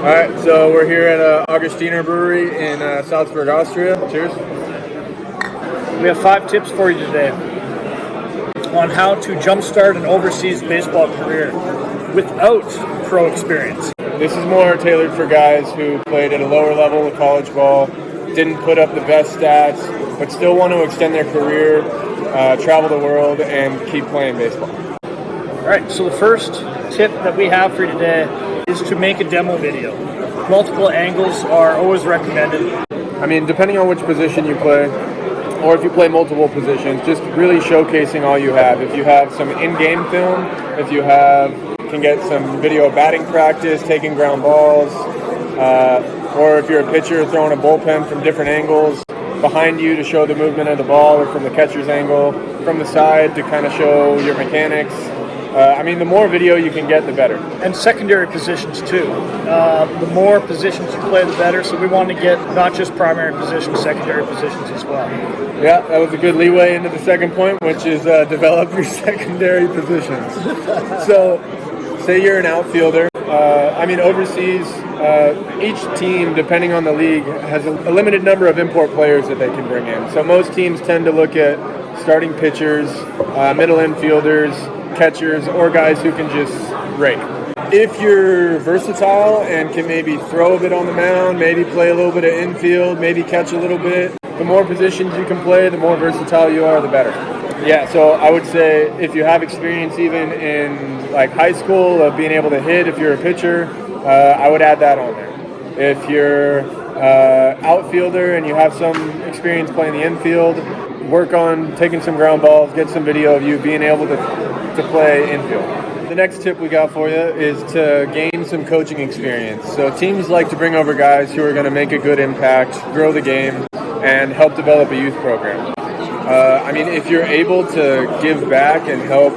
All right, so we're here at Augustiner Brewery in Salzburg, Austria. Cheers. We have 5 tips for you today on how to jumpstart an overseas baseball career without pro experience. This is more tailored for guys who played at a lower level of college ball, didn't put up the best stats, but still want to extend their career, travel the world, and keep playing baseball. All right, so the first tip that we have for you today is to make a demo video. Multiple angles are always recommended. I mean, depending on which position you play, or if you play multiple positions, just really showcasing all you have. If you have some in-game film, if you can get some video of batting practice, taking ground balls, or if you're a pitcher throwing a bullpen from different angles, behind you to show the movement of the ball, or from the catcher's angle, from the side to kind of show your mechanics. I mean, the more video you can get, the better. And secondary positions too. The more positions you play, the better. So we want to get not just primary positions, secondary positions as well. Yeah, that was a good leeway into the second point, which is develop your secondary positions. So, say you're an outfielder. I mean, overseas, each team, depending on the league, has a limited number of import players that they can bring in. So most teams tend to look at starting pitchers, middle infielders, catchers, or guys who can just rake. If you're versatile and can maybe throw a bit on the mound, maybe play a little bit of infield, maybe catch a little bit, the more positions you can play, the more versatile you are, the better. Yeah, so I would say if you have experience even in like high school of being able to hit, if you're a pitcher, I would add that on there. If you're outfielder and you have some experience playing the infield, work on taking some ground balls, get some video of you being able to play infield. The next tip we got for you is to gain some coaching experience. So teams like to bring over guys who are going to make a good impact, grow the game, and help develop a youth program. I mean, if you're able to give back and help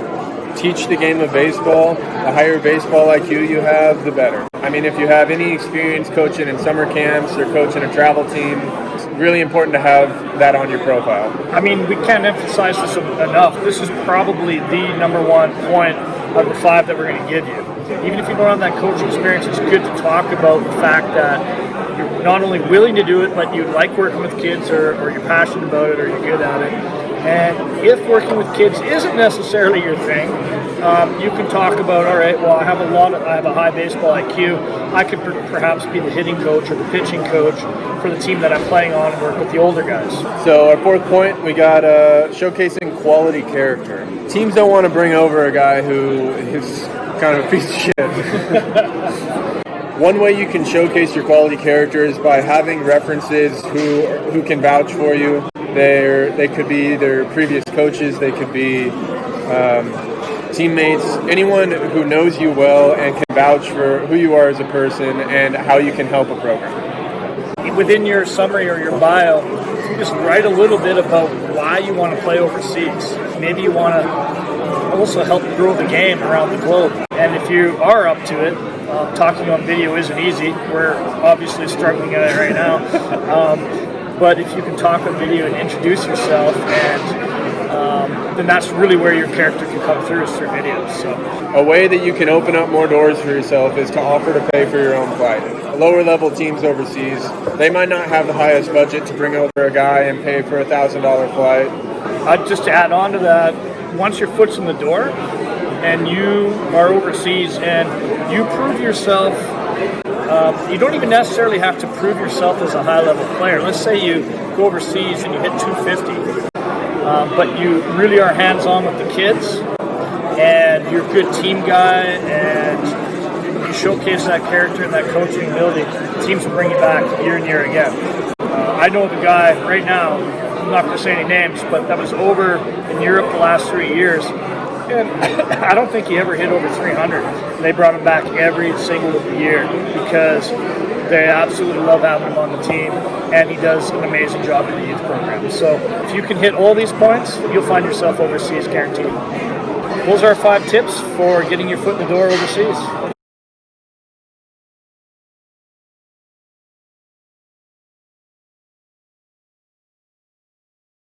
teach the game of baseball, the higher baseball IQ you have, the better. I mean, if you have any experience coaching in summer camps or coaching a travel team, it's really important to have that on your profile. I mean, we can't emphasize this enough. This is probably the number one point of the 5 that we're going to give you. Even if you don't have that coaching experience, it's good to talk about the fact that you're not only willing to do it, but you like working with kids, or you're passionate about it, or you're good at it. And if working with kids isn't necessarily your thing, you can talk about, all right, well, I have a high baseball IQ. I could perhaps be the hitting coach or the pitching coach for the team that I'm playing on and work with the older guys. So our fourth point, we got showcasing quality character. Teams don't want to bring over a guy who is kind of a piece of shit. One way you can showcase your quality character is by having references who can vouch for you. They could be their previous coaches, they could be teammates, anyone who knows you well and can vouch for who you are as a person and how you can help a program. Within your summary or your bio, just write a little bit about why you want to play overseas. Maybe you want to also help grow the game around the globe. And if you are up to it, talking on video isn't easy. We're obviously struggling at it right now. But if you can talk on video and introduce yourself, and then that's really where your character can come through, is through videos. So, a way that you can open up more doors for yourself is to offer to pay for your own flight. Lower level teams overseas, they might not have the highest budget to bring over a guy and pay for a $1,000 flight. Just to add on to that, once your foot's in the door and you are overseas and you prove yourself, you don't even necessarily have to prove yourself as a high-level player. Let's say you go overseas and you hit 250, but you really are hands-on with the kids, and you're a good team guy, and you showcase that character and that coaching ability, teams will bring you back year and year again. I know the guy right now, I'm not going to say any names, but that was over in Europe the last 3 years, and I don't think he ever hit over 300. They brought him back every single year because they absolutely love having him on the team, and he does an amazing job in the youth program. So if you can hit all these points, you'll find yourself overseas, guaranteed. Those are our 5 tips for getting your foot in the door overseas.